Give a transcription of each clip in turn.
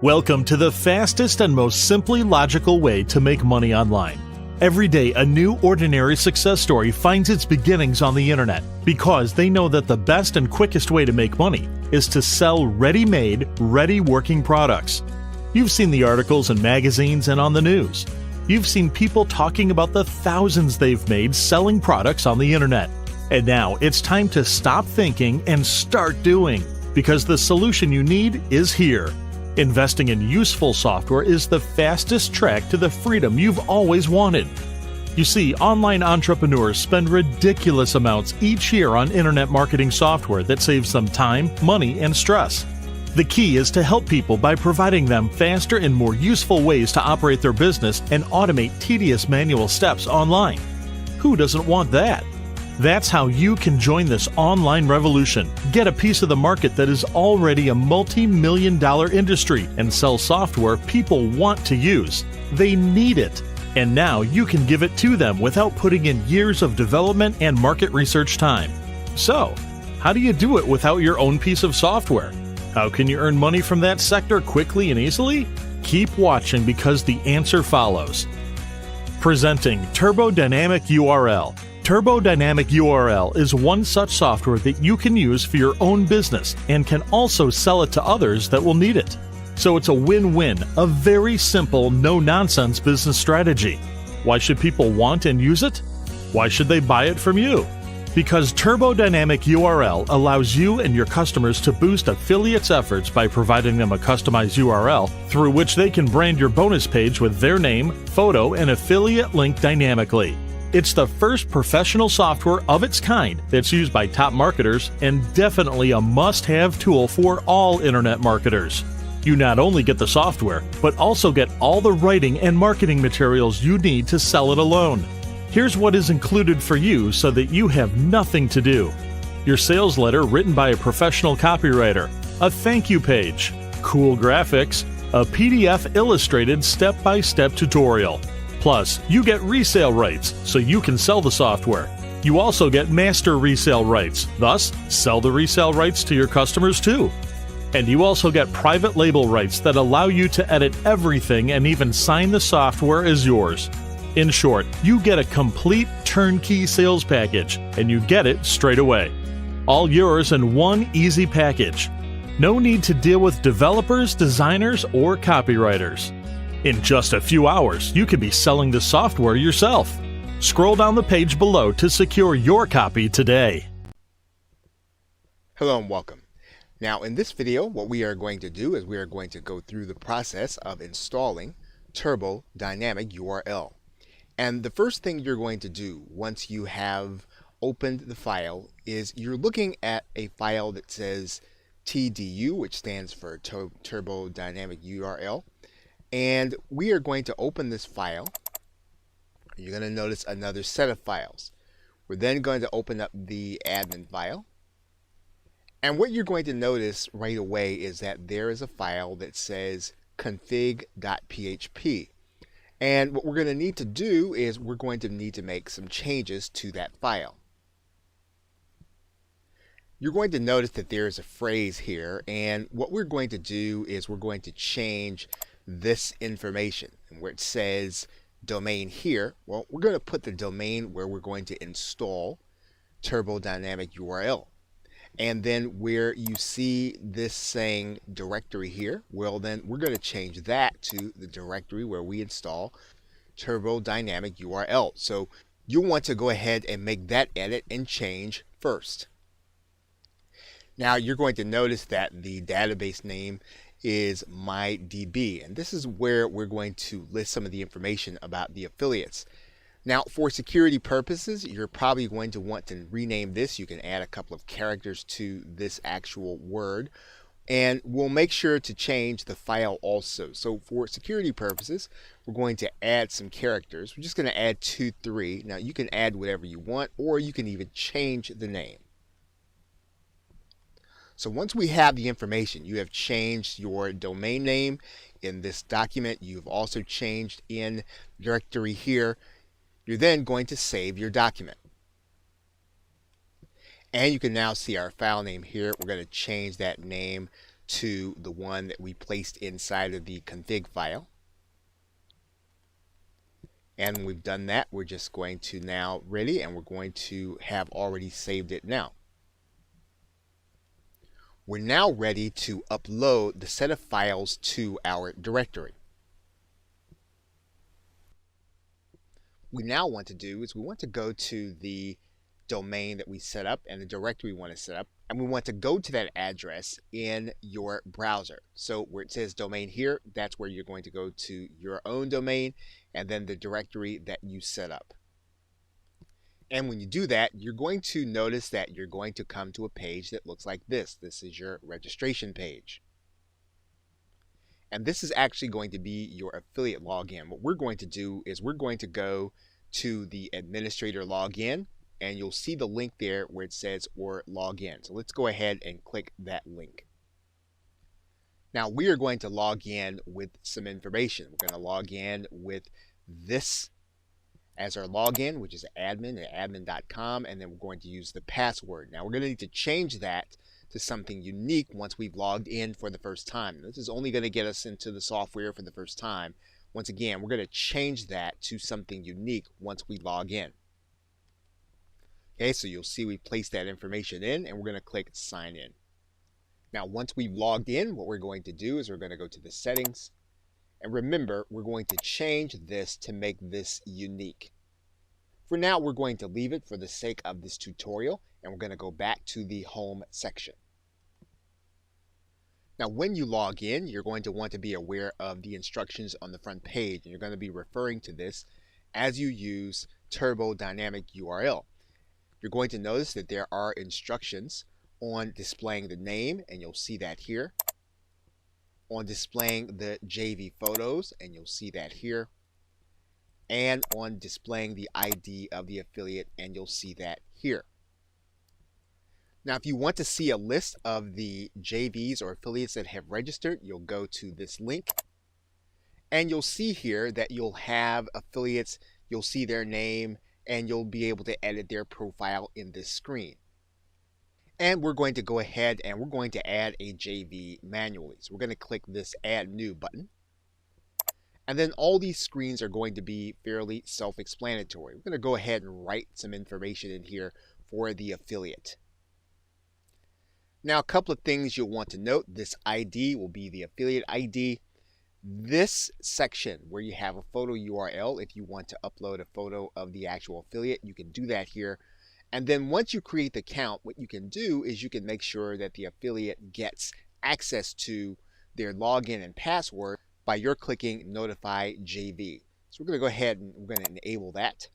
Welcome to the fastest and most simply logical way to make money online. Every day, a new ordinary success story finds its beginnings on the internet because they know that the best and quickest way to make money is to sell ready-made, ready-working products. You've seen the articles in magazines and on the news. You've seen people talking about the thousands they've made selling products on the internet. And now it's time to stop thinking and start doing, because the solution you need is here. Investing in useful software is the fastest track to the freedom you've always wanted. You see, online entrepreneurs spend ridiculous amounts each year on internet marketing software that saves them time, money, and stress. The key is to help people by providing them faster and more useful ways to operate their business and automate tedious manual steps online. Who doesn't want that? That's how you can join this online revolution, get a piece of the market that is already a multi-million-dollar industry, and sell software people want to use. They need it. And now you can give it to them without putting in years of development and market research time. So, how do you do it without your own piece of software? How can you earn money from that sector quickly and easily? Keep watching, because the answer follows. Presenting Turbodynamic URL. Turbodynamic URL is one such software that you can use for your own business and can also sell it to others that will need it. So it's a win-win, a very simple, no-nonsense business strategy. Why should people want and use it? Why should they buy it from you? Because Turbodynamic URL allows you and your customers to boost affiliates' efforts by providing them a customized URL through which they can brand your bonus page with their name, photo, and affiliate link dynamically. It's the first professional software of its kind that's used by top marketers and definitely a must-have tool for all internet marketers. You not only get the software, but also get all the writing and marketing materials you need to sell it alone. Here's what is included for you so that you have nothing to do. Your sales letter written by a professional copywriter, a thank you page, cool graphics, a PDF illustrated step-by-step tutorial. Plus, you get resale rights, so you can sell the software. You also get master resale rights, thus sell the resale rights to your customers too. And you also get private label rights that allow you to edit everything and even sign the software as yours. In short, you get a complete turnkey sales package, and you get it straight away. All yours in one easy package. No need to deal with developers, designers, or copywriters. In just a few hours, you could be selling the software yourself. Scroll down the page below to secure your copy today. Hello and welcome. Now in this video, what we are going to do is we are going to go through the process of installing Turbodynamic URL. And the first thing you're going to do once you have opened the file is you're looking at a file that says TDU, which stands for Turbodynamic URL. And we are going to open this file. You're going to notice another set of files. We're then going to open up the admin file. And what you're going to notice right away is that there is a file that says config.php. And what we're going to need to do is we're going to need to make some changes to that file. You're going to notice that there is a phrase here, and what we're going to do is we're going to change this information. And where it says domain here, well, we're going to put the domain where we're going to install Turbodynamic URL. And then where you see this saying directory here, well, then we're going to change that to the directory where we install Turbodynamic URL. So you'll want to go ahead and make that edit and change first. Now you're going to notice that the database name is MyDB, and this is where we're going to list some of the information about the affiliates. Now for security purposes, you're probably going to want to rename this. You can add a couple of characters to this actual word, and we'll make sure to change the file also. So for security purposes, we're going to add some characters. We're just going to add 2, 3. Now you can add whatever you want, or you can even change the name. So once we have the information, you have changed your domain name in this document. You've also changed in directory here. You're then going to save your document. And you can now see our file name here. We're going to change that name to the one that we placed inside of the config file. And when we've done that, we're just going to now ready, and we're going to have already saved it now. We're now ready to upload the set of files to our directory. What we now want to do is we want to go to the domain that we set up and the directory we want to set up, and we want to go to that address in your browser. So where it says domain here, that's where you're going to go to your own domain and then the directory that you set up. And when you do that, you're going to notice that you're going to come to a page that looks like this. This is your registration page. And this is actually going to be your affiliate login. What we're going to do is we're going to go to the administrator login, and you'll see the link there where it says or login. So let's go ahead and click that link. Now we are going to log in with some information. We're going to log in with this as our login, which is admin at admin.com, and then we're going to use the password. Now we're going to need to change that to something unique once we've logged in for the first time. This is only going to get us into the software for the first time. Once again, we're going to change that to something unique once we log in. Okay, so you'll see we placed that information in, and we're going to click sign in. Now once we've logged in, what we're going to do is we're going to go to the settings, and remember, we're going to change this to make this unique. For now, we're going to leave it for the sake of this tutorial, and we're going to go back to the home section. Now when you log in, you're going to want to be aware of the instructions on the front page, and you're going to be referring to this as you use Turbo Dynamic URL. You're going to notice that there are instructions on displaying the name, and you'll see that here. On displaying the JV photos, and you'll see that here. And on displaying the ID of the affiliate, and you'll see that here. Now, if you want to see a list of the JVs or affiliates that have registered, you'll go to this link, and you'll see here that you'll have affiliates, you'll see their name, and you'll be able to edit their profile in this screen. And we're going to go ahead and we're going to add a JV manually. So we're going to click this Add New button. And then all these screens are going to be fairly self-explanatory. We're going to go ahead and write some information in here for the affiliate. Now, a couple of things you'll want to note. This ID will be the affiliate ID. This section where you have a photo URL, if you want to upload a photo of the actual affiliate, you can do that here. And then once you create the account, what you can do is you can make sure that the affiliate gets access to their login and password by your clicking Notify JV. So we're going to go ahead and we're going to enable that.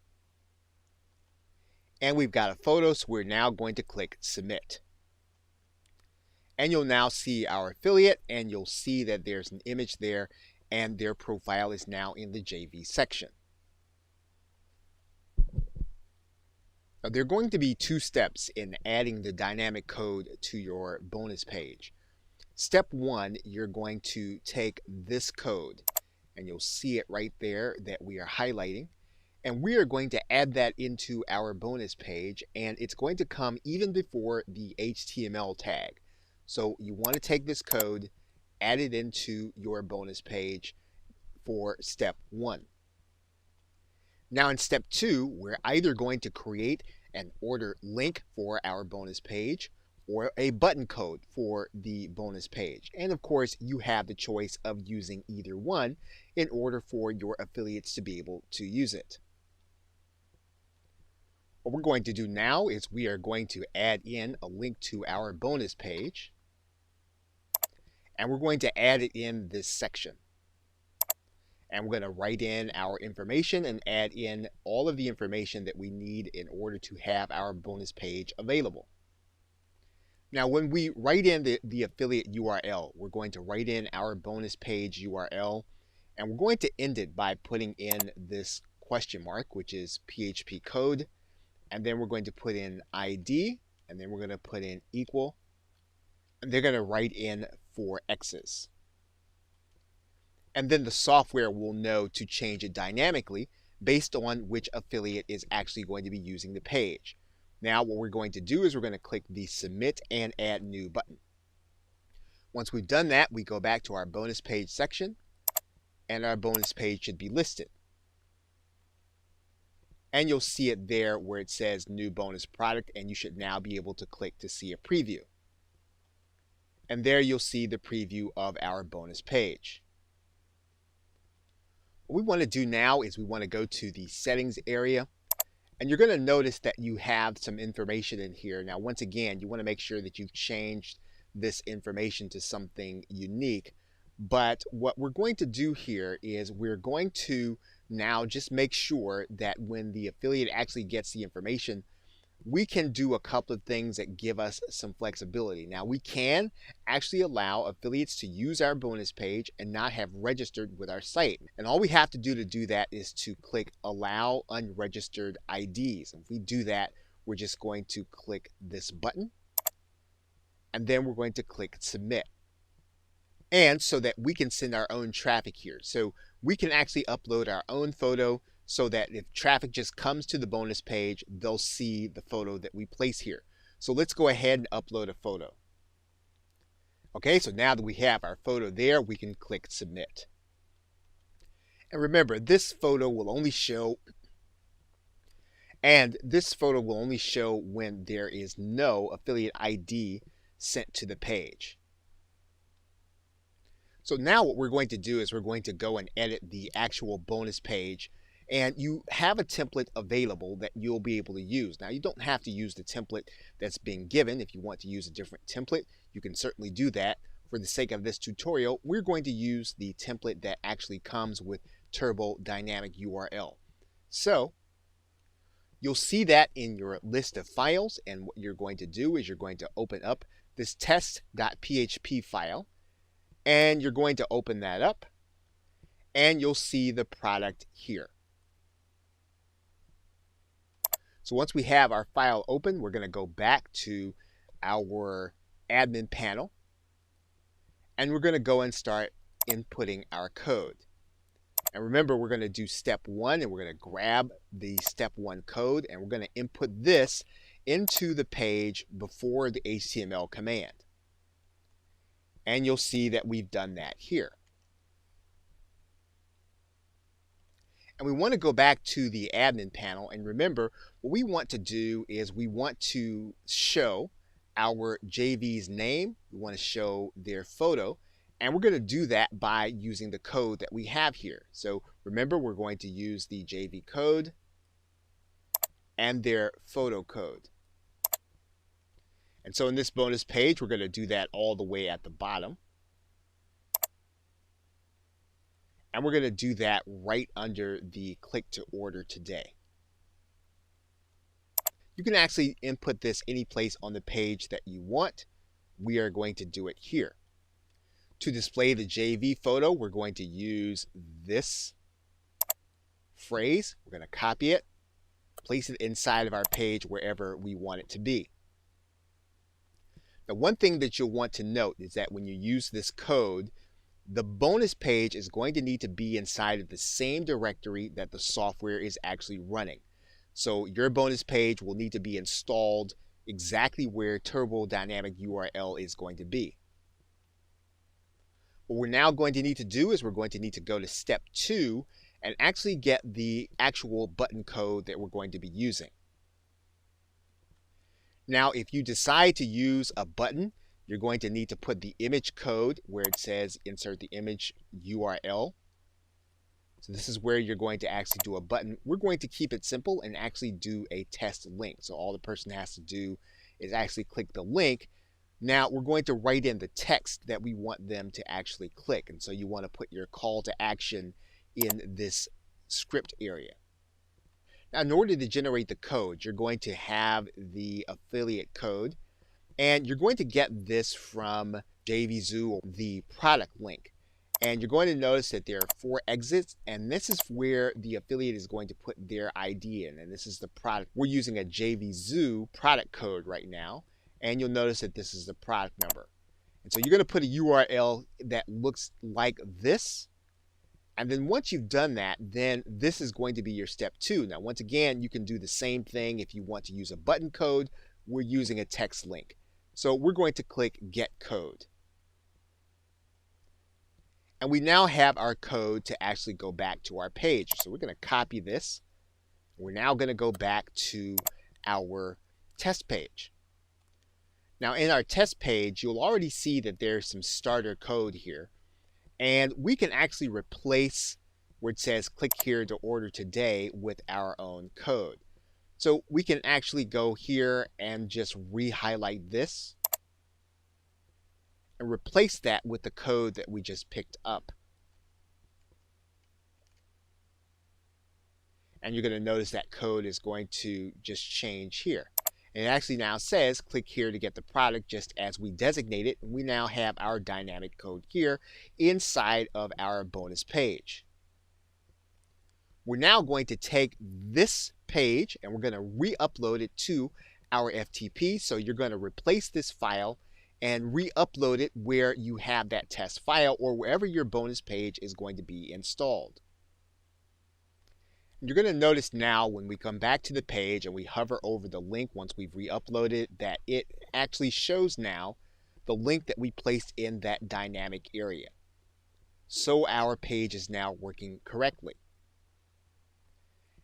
And we've got a photo, so we're now going to click Submit. And you'll now see our affiliate, and you'll see that there's an image there, and their profile is now in the JV section. Now, there are going to be two steps in adding the dynamic code to your bonus page. Step one, you're going to take this code, and you'll see it right there that we are highlighting, and we are going to add that into our bonus page, and it's going to come even before the HTML tag. So you want to take this code, add it into your bonus page for step one. Now in step two, we're either going to create an order link for our bonus page or a button code for the bonus page. And of course, you have the choice of using either one in order for your affiliates to be able to use it. What we're going to do now is we are going to add in a link to our bonus page, and we're going to add it in this section. And we're going to write in our information and add in all of the information that we need in order to have our bonus page available. Now, when we write in the affiliate URL, we're going to write in our bonus page URL, and we're going to end it by putting in this question mark, which is PHP code, and then we're going to put in ID, and then we're going to put in equal, and they're going to write in 4 X's. And then the software will know to change it dynamically based on which affiliate is actually going to be using the page. Now what we're going to do is we're going to click the Submit and Add New button. Once we've done that, we go back to our bonus page section, and our bonus page should be listed. And you'll see it there where it says new bonus product, and you should now be able to click to see a preview. And there you'll see the preview of our bonus page. What we want to do now is we want to go to the settings area, and you're going to notice that you have some information in here. Now, once again, you want to make sure that you've changed this information to something unique. But what we're going to do here is we're going to now just make sure that when the affiliate actually gets the information, we can do a couple of things that give us some flexibility. Now, we can actually allow affiliates to use our bonus page and not have registered with our site. And all we have to do that is to click Allow Unregistered IDs. If we do that, we're just going to click this button, and then we're going to click Submit. And so that we can send our own traffic here. So we can actually upload our own photo so that if traffic just comes to the bonus page, they'll see the photo that we place here. So let's go ahead and upload a photo. Okay, so now that we have our photo there, we can click Submit. And remember, this photo will only show when there is no affiliate ID sent to the page. So now what we're going to do is we're going to go and edit the actual bonus page, and you have a template available that you'll be able to use. Now, you don't have to use the template that's being given. If you want to use a different template, you can certainly do that. For the sake of this tutorial, we're going to use the template that actually comes with Turbo Dynamic URL. So you'll see that in your list of files, and what you're going to do is you're going to open up this test.php file, and you're going to open that up, and you'll see the product here. So once we have our file open, we're going to go back to our admin panel, and we're going to go and start inputting our code. And remember, we're going to do step 1, and we're going to grab the step 1 code, and we're going to input this into the page before the HTML command. And you'll see that we've done that here. And we want to go back to the admin panel, and remember, what we want to do is we want to show our JV's name, we want to show their photo, and we're going to do that by using the code that we have here. So remember, we're going to use the JV code and their photo code. And so in this bonus page, we're going to do that all the way at the bottom. And we're going to do that right under the click to order today. You can actually input this any place on the page that you want. We are going to do it here. To display the JV photo, we're going to use this phrase. We're going to copy it, place it inside of our page wherever we want it to be. Now, one thing that you'll want to note is that when you use this code, the bonus page is going to need to be inside of the same directory that the software is actually running. So your bonus page will need to be installed exactly where Turbo Dynamic URL is going to be. What we're now going to need to do is we're going to need to go to step 2 and actually get the actual button code that we're going to be using. Now, if you decide to use a button, you're going to need to put the image code where it says insert the image URL. So this is where you're going to actually do a button. We're going to keep it simple and actually do a test link. So all the person has to do is actually click the link. Now we're going to write in the text that we want them to actually click. And so you want to put your call to action in this script area. Now, in order to generate the code, you're going to have the affiliate code, and you're going to get this from JVZoo, the product link. And you're going to notice that there are 4 exits, and this is where the affiliate is going to put their ID in, and this is the product. We're using a JVZoo product code right now, and you'll notice that this is the product number. And so you're going to put a URL that looks like this. And then once you've done that, then this is going to be your step 2. Now, once again, you can do the same thing if you want to use a button code. We're using a text link. So we're going to click Get Code. And we now have our code to actually go back to our page. So we're going to copy this. We're now going to go back to our test page. Now in our test page, you'll already see that there's some starter code here. And we can actually replace where it says click here to order today with our own code. So we can actually go here and just re-highlight this and replace that with the code that we just picked up. And you're going to notice that code is going to just change here. And it actually now says click here to get the product just as we designate it. And we now have our dynamic code here inside of our bonus page. We're now going to take this page and we're going to re-upload it to our FTP. So you're going to replace this file and re-upload it where you have that test file or wherever your bonus page is going to be installed. You're going to notice now when we come back to the page and we hover over the link once we've re-uploaded that it actually shows now the link that we placed in that dynamic area. So our page is now working correctly.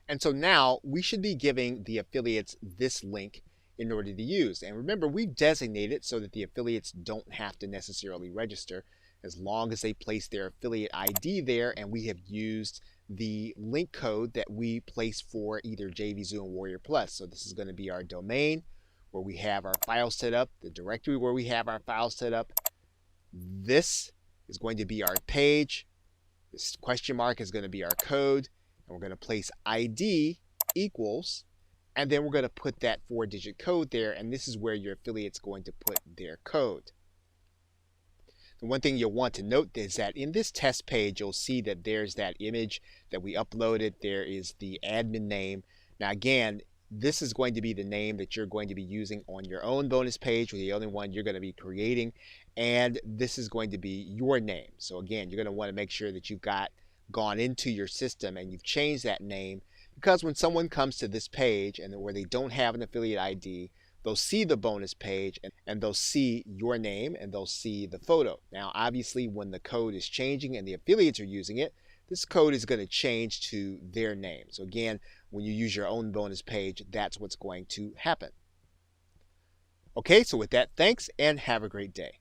And so now we should be giving the affiliates this link in order to use. And remember, we've designated so that the affiliates don't have to necessarily register as long as they place their affiliate ID there, and we have used the link code that we place for either JVZoo and Warrior Plus. So this is going to be our domain where we have our file set up, the directory where we have our file set up. This is going to be our page. This question mark is going to be our code. And we're going to place ID equals, and then we're going to put that 4-digit code there, and this is where your affiliate's going to put their code. The one thing you'll want to note is that in this test page, you'll see that there's that image that we uploaded. There is the admin name. Now again, this is going to be the name that you're going to be using on your own bonus page, or the only one you're going to be creating, and this is going to be your name. So again, you're going to want to make sure that you've gone into your system and you've changed that name, because when someone comes to this page and where they don't have an affiliate ID, they'll see the bonus page and they'll see your name and they'll see the photo. Now obviously when the code is changing and the affiliates are using it, this code is going to change to their name. So again, when you use your own bonus page, that's what's going to happen. Okay, so with that, thanks and have a great day.